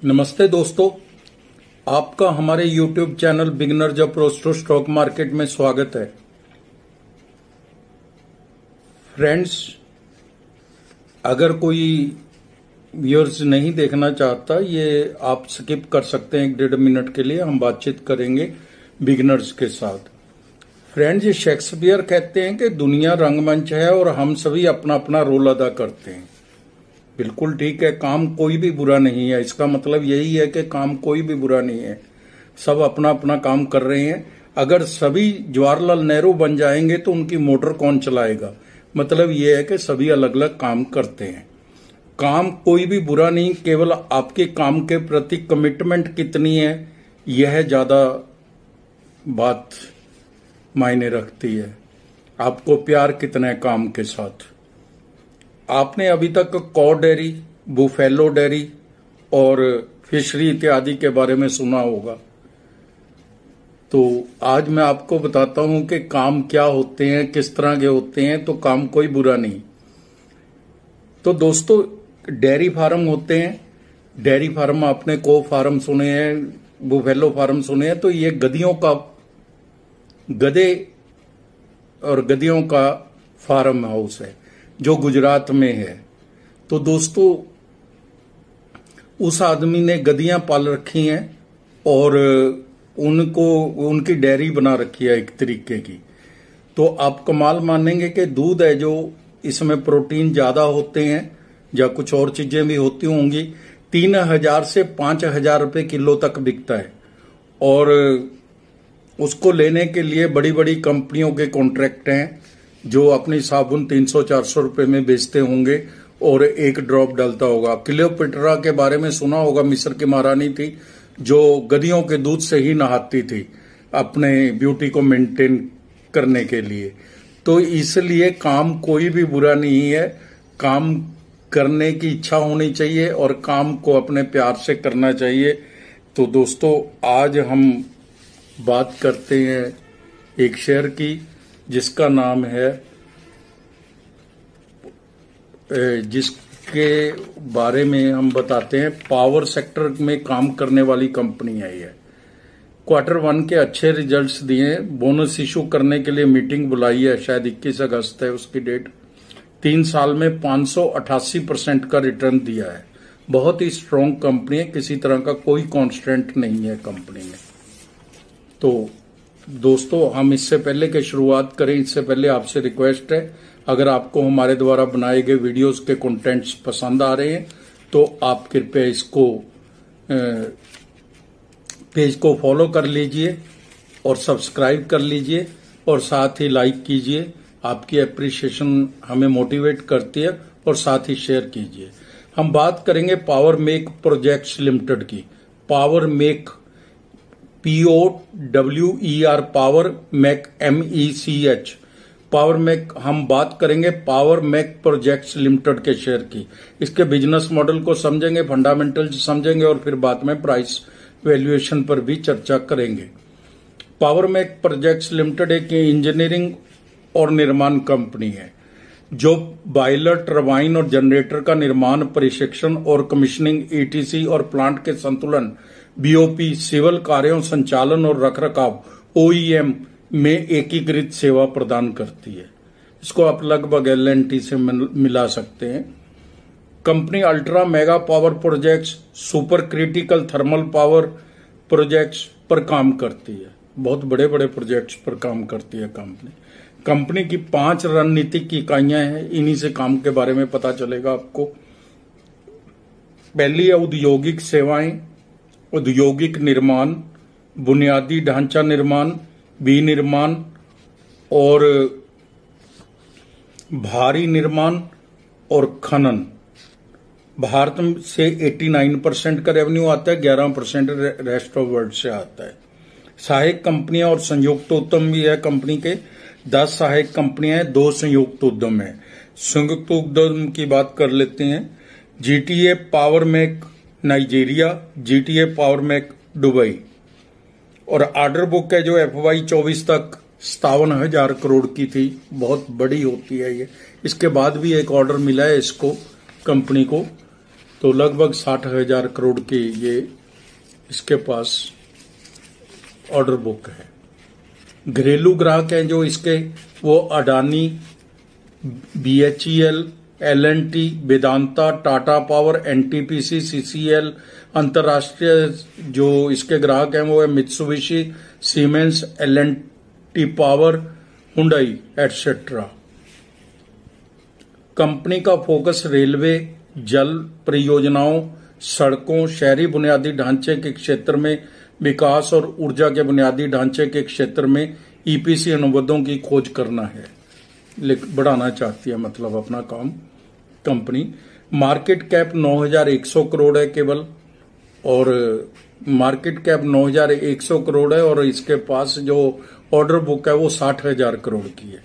नमस्ते दोस्तों, आपका हमारे YouTube channel beginners approach to stock market में स्वागत है। फ्रेंड्स, अगर कोई व्यूअर्स नहीं देखना चाहता, ये आप स्किप कर सकते हैं। 1.5 मिनट के लिए हम बातचीत करेंगे बिगिनर्स के साथ। फ्रेंड्स, ये शेक्सपियर कहते हैं कि दुनिया रंगमंच है और हम सभी अपना अपना रोल अदा करते हैं। बिल्कुल ठीक है, काम कोई भी बुरा नहीं है। इसका मतलब यही है कि काम कोई भी बुरा नहीं है, सब अपना अपना काम कर रहे हैं। अगर सभी जवाहरलाल नेहरू बन जाएंगे तो उनकी मोटर कौन चलाएगा? मतलब यह है कि सभी अलग अलग काम करते हैं। काम कोई भी बुरा नहीं, केवल आपके काम के प्रति कमिटमेंट कितनी है, यह ज्यादा बात मायने रखती है। आपको प्यार कितना है काम के साथ। आपने अभी तक कॉ डेयरी, बुफेलो डेयरी और फिशरी इत्यादि के बारे में सुना होगा। तो आज मैं आपको बताता हूं कि काम क्या होते हैं, किस तरह के होते हैं। तो काम कोई बुरा नहीं। तो दोस्तों, डेयरी फार्म होते हैं। डेयरी फार्म आपने को फार्म सुने हैं, बुफेलो फार्म सुने हैं। तो ये गधे और गधियों का फार्म हाउस है जो गुजरात में है। तो दोस्तों, उस आदमी ने गधियां पाल रखी हैं और उनकी डेयरी बना रखी है एक तरीके की। तो आप कमाल मानेंगे कि दूध है जो, इसमें प्रोटीन ज्यादा होते हैं या कुछ और चीजें भी होती होंगी। 3,000 से 5,000 रुपए किलो तक बिकता है। और उसको लेने के लिए बड़ी बड़ी कंपनियों के कॉन्ट्रैक्ट हैं जो अपनी साबुन 300-400 रुपए में बेचते होंगे और एक ड्रॉप डालता होगा। क्लियोपेट्रा के बारे में सुना होगा, मिस्र की महारानी थी जो गधियों के दूध से ही नहाती थी अपने ब्यूटी को मेंटेन करने के लिए। तो इसलिए काम कोई भी बुरा नहीं है। काम करने की इच्छा होनी चाहिए और काम को अपने प्यार से करना चाहिए। तो दोस्तों, आज हम बात करते हैं एक शेयर की जिसका नाम है, जिसके बारे में हम बताते हैं। पावर सेक्टर में काम करने वाली कंपनी है ये। Q1 के अच्छे रिजल्ट्स दिए, बोनस इशू करने के लिए मीटिंग बुलाई है, शायद 21 अगस्त है उसकी डेट। 3 साल में 588% का रिटर्न दिया है। बहुत ही स्ट्रॉन्ग कंपनी है, किसी तरह का कोई कॉन्स्टेंट नहीं है कंपनी में। तो दोस्तों, हम इससे पहले कि शुरुआत करें, इससे पहले आपसे रिक्वेस्ट है, अगर आपको हमारे द्वारा बनाए गए वीडियोस के कंटेंट्स पसंद आ रहे हैं तो आप कृपया इसको पेज को फॉलो कर लीजिए और सब्सक्राइब कर लीजिए और साथ ही लाइक कीजिए। आपकी एप्रिसिएशन हमें मोटिवेट करती है। और साथ ही शेयर कीजिए। हम बात करेंगे पावर मेक प्रोजेक्ट्स लिमिटेड की। Power make, POWER, power make, MECH, power make. हम बात करेंगे पावर मेक प्रोजेक्ट्स लिमिटेड के शेयर की। इसके बिजनेस मॉडल को समझेंगे, फंडामेंटल्स समझेंगे और फिर बाद में प्राइस वैल्यूएशन पर भी चर्चा करेंगे। पावर मेक प्रोजेक्ट्स लिमिटेड एक इंजीनियरिंग और निर्माण कंपनी है जो बॉयलर, टरबाइन और जनरेटर का निर्माण, प्रशिक्षण और कमीशनिंग, ETC और प्लांट के संतुलन, BOP, सिविल कार्यों, संचालन और रखरखाव, OEM में एकीकृत सेवा प्रदान करती है। इसको आप लगभग L&T से मिला सकते हैं। Company ultra mega power projects, super critical thermal power projects पर काम करती है। बहुत बड़े बड़े प्रोजेक्ट्स पर काम करती है कंपनी की 5 रणनीतिक इकाइयां हैं। इन्हीं से काम के बारे में पता चलेगा आपको। पहली है औद्योगिक सेवाएं, औद्योगिक निर्माण, बुनियादी ढांचा निर्माण, विनिर्माण और भारी निर्माण और खनन। भारत से 89% का रेवेन्यू आता है, 11% रेस्ट ऑफ वर्ल्ड से आता है। सहायक कंपनियां और संयुक्त उद्यम भी है कंपनी के। 10 सहायक कंपनियां हैं, 2 संयुक्त उद्यम है। संयुक्त उद्यम की बात कर लेते हैं। GTA power make Nigeria, GTA power make Dubai. और ऑर्डर बुक है जो FY 24 तक 57,000 करोड़ की थी। बहुत बड़ी होती है ये। इसके बाद भी एक ऑर्डर मिला है इसको, कंपनी को। तो लगभग 60,000 करोड़ की ये इसके पास ऑर्डर बुक है। घरेलू ग्राहक हैं जो इसके, वो Adani, BHEL, L&T, Vedanta, Tata power, NTPC, CCL। अंतर्राष्ट्रीय जो इसके ग्राहक हैं वो है Mitsubishi, siemens, L&T power, Hyundai etcetera. Company का फोकस रेलवे, जल परियोजनाओं, सड़कों, शहरी बुनियादी ढांचे के क्षेत्र में विकास और ऊर्जा के बुनियादी ढांचे के क्षेत्र में EPC अनुबंधों की खोज करना है, बढ़ाना चाहती है मतलब अपना काम कंपनी। मार्केट कैप 9,100 करोड़ है केवल, और मार्केट कैप 9,100 करोड़ है, और इसके पास जो ऑर्डर बुक है वो 60,000 करोड़ की है।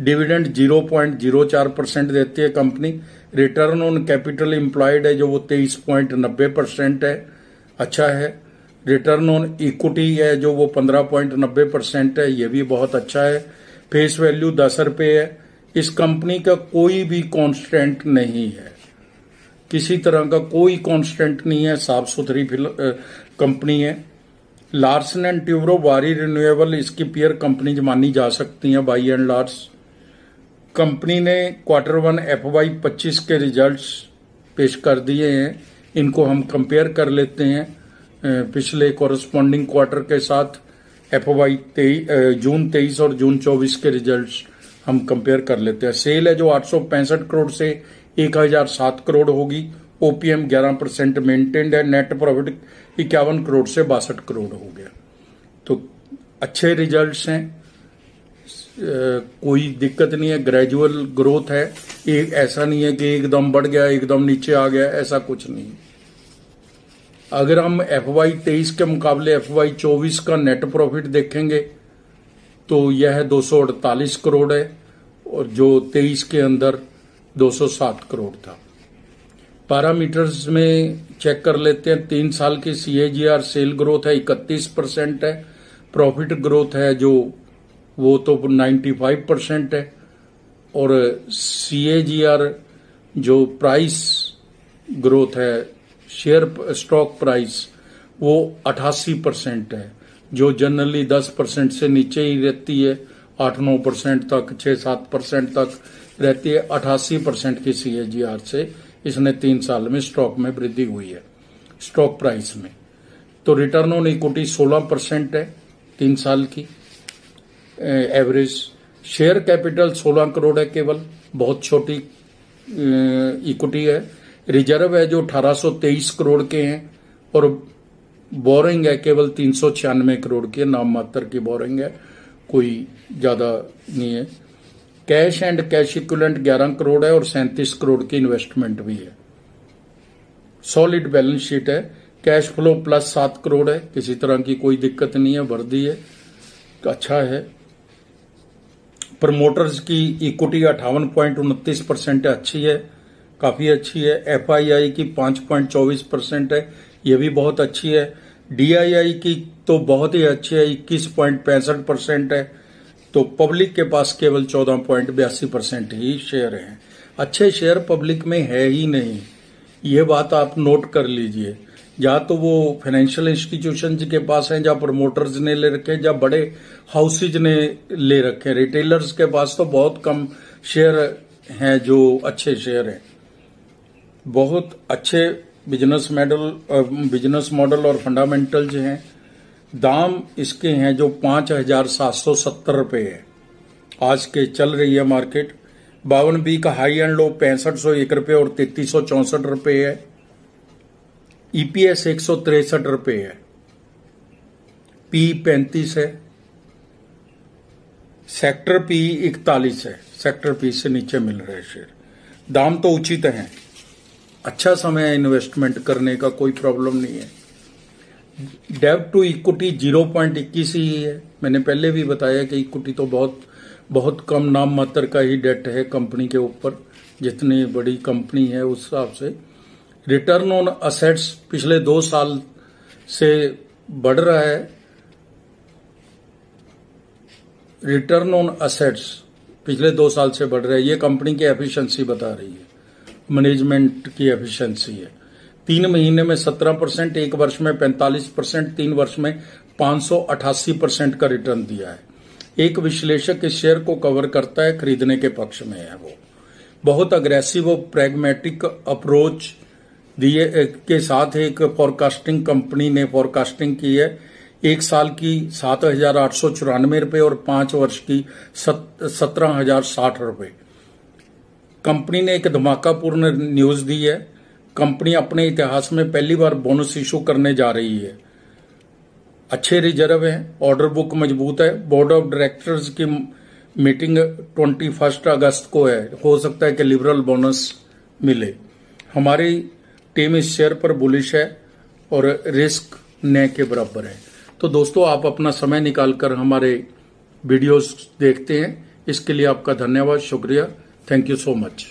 डिविडेंड 0.04% देती है company. Return on capital employed है जो वो 23.90% है, अच्छा है। रिटर्न ऑन इक्विटी है जो वो 15.90% है, ये भी बहुत अच्छा है। फेस वैल्यू 10 रुपये है। इस कंपनी का कोई भी कांस्टेंट नहीं है, किसी तरह का कोई कांस्टेंट नहीं है, साफ सुथरी कंपनी है। लार्सन एंड ट्यूब्रो, वारी रिन्यूएबल इसकी पीयर कंपनीज मानी जा सकती हैं बाई एंड लार्ज। कंपनी ने Q1 FY 25 के रिजल्ट्स पेश कर दिए हैं, इनको हम कंपेयर कर लेते हैं पिछले कॉरस्पॉन्डिंग क्वार्टर के साथ। FY जून 23 और जून 24 के रिजल्ट्स हम कंपेयर कर लेते हैं। सेल है जो 865 करोड़ से 1,007 करोड़ होगी। OPM 11% मेंटेन्ड है। नेट प्रॉफिट 51 करोड़ से 62 करोड़ हो गया। तो अच्छे रिजल्ट्स हैं, कोई दिक्कत नहीं है, ग्रेजुअल ग्रोथ है। एक ऐसा नहीं है कि एकदम बढ़ गया एकदम नीचे आ गया, ऐसा कुछ नहीं। अगर हम FY 23 के मुकाबले FY 24 का नेट प्रॉफिट देखेंगे तो यह 248 करोड़ है, और जो 23 के अंदर 207 करोड़ था। पैरामीटर्स में चेक कर लेते हैं। 3 साल की CAGR सेल ग्रोथ है 31% है। प्रॉफिट ग्रोथ है जो वो तो 95% है, और CAGR जो प्राइस ग्रोथ है, शेयर स्टॉक प्राइस, वो 88% है, जो जनरली 10% से नीचे ही रहती है। 8-9% तक, 6-7% तक रहती है। 88% की CAGR से इसने 3 साल में स्टॉक में वृद्धि हुई है, स्टॉक प्राइस में। तो रिटर्न ऑन इक्विटी 16% है 3 साल की एवरेज। शेयर कैपिटल 16 करोड़ है केवल, बहुत छोटी इक्विटी है। रिजर्व है जो 1823 करोड़ के हैं, और बोरिंग है केवल 396 करोड़ की, नाम मात्र की बोरिंग है, कोई ज्यादा नहीं है। Cash and cash equivalent 11 crore है, और 37 करोड़ की इन्वेस्टमेंट भी है। सॉलिड बैलेंस शीट है। कैश फ्लो प्लस 7 करोड़ है, किसी तरह की कोई दिक्कत नहीं है, वर्दी है, अच्छा है। प्रमोटर्स की इक्विटी 58.29% है, अच्छी है, काफी अच्छी है। FII की 5.24% है, ये भी बहुत अच्छी है। DII की तो बहुत ही अच्छी है, 21.65% है। तो पब्लिक के पास केवल 14.82% ही शेयर हैं। अच्छे शेयर पब्लिक में है ही नहीं, ये बात आप नोट कर लीजिए। या तो वो फाइनेंशियल इंस्टीट्यूशन के पास हैं, जहाँ प्रमोटर्स ने ले रखे, जहाँ बड़े हाउसेज ने ले रखे। रिटेलर्स के पास तो बहुत कम शेयर हैं जो अच्छे शेयर हैं। बहुत अच्छे बिजनेस मॉडल और फंडामेंटल्स हैं। दाम इसके हैं जो 5,770 रुपये है, आज के चल रही है मार्केट। 52B का हाई एंड लो 6501 रुपये और 3364 रुपये है। EPS 163 रुपये है। P 35 है। सेक्टर P 41 है, सेक्टर P से नीचे मिल रहे शेयर। दाम तो उचित हैं, अच्छा समय है इन्वेस्टमेंट करने का, कोई प्रॉब्लम नहीं है। डेब्ट टू इक्विटी 0.21 ही है। मैंने पहले भी बताया कि इक्विटी तो बहुत कम नाम मात्र का ही डेट है कंपनी के ऊपर, जितनी बड़ी कंपनी है उस हिसाब से। रिटर्न ऑन असेट्स पिछले 2 साल से बढ़ रहा है। रिटर्न ऑन असेट्स पिछले 2 साल से बढ़ रहा है, ये कंपनी की एफिशिएंसी बता रही है, मैनेजमेंट की एफिशिएंसी है। 3 महीने में 17%, 1 वर्ष में 45%, 3 वर्ष में 588% का रिटर्न दिया है। एक विश्लेषक इस शेयर को कवर करता है, खरीदने के पक्ष में है। वो बहुत अग्रेसिव और प्रैग्मेटिक अप्रोच दिए के साथ एक फोरकास्टिंग कंपनी ने फोरकास्टिंग की है। 1 साल की 7,894 रुपये और 5 वर्ष की 17,060 रुपये। कंपनी ने एक धमाकापूर्ण न्यूज दी है। कंपनी अपने इतिहास में पहली बार बोनस इशू करने जा रही है। अच्छे रिजर्व है, ऑर्डर बुक मजबूत है। बोर्ड ऑफ डायरेक्टर्स की मीटिंग 21 अगस्त को है। हो सकता है कि लिबरल बोनस मिले। हमारी टीम इस शेयर पर बुलिश है और रिस्क न के बराबर है। तो दोस्तों, आप अपना समय निकालकर हमारे वीडियोस देखते हैं, इसके लिए आपका धन्यवाद, शुक्रिया। Thank you so much.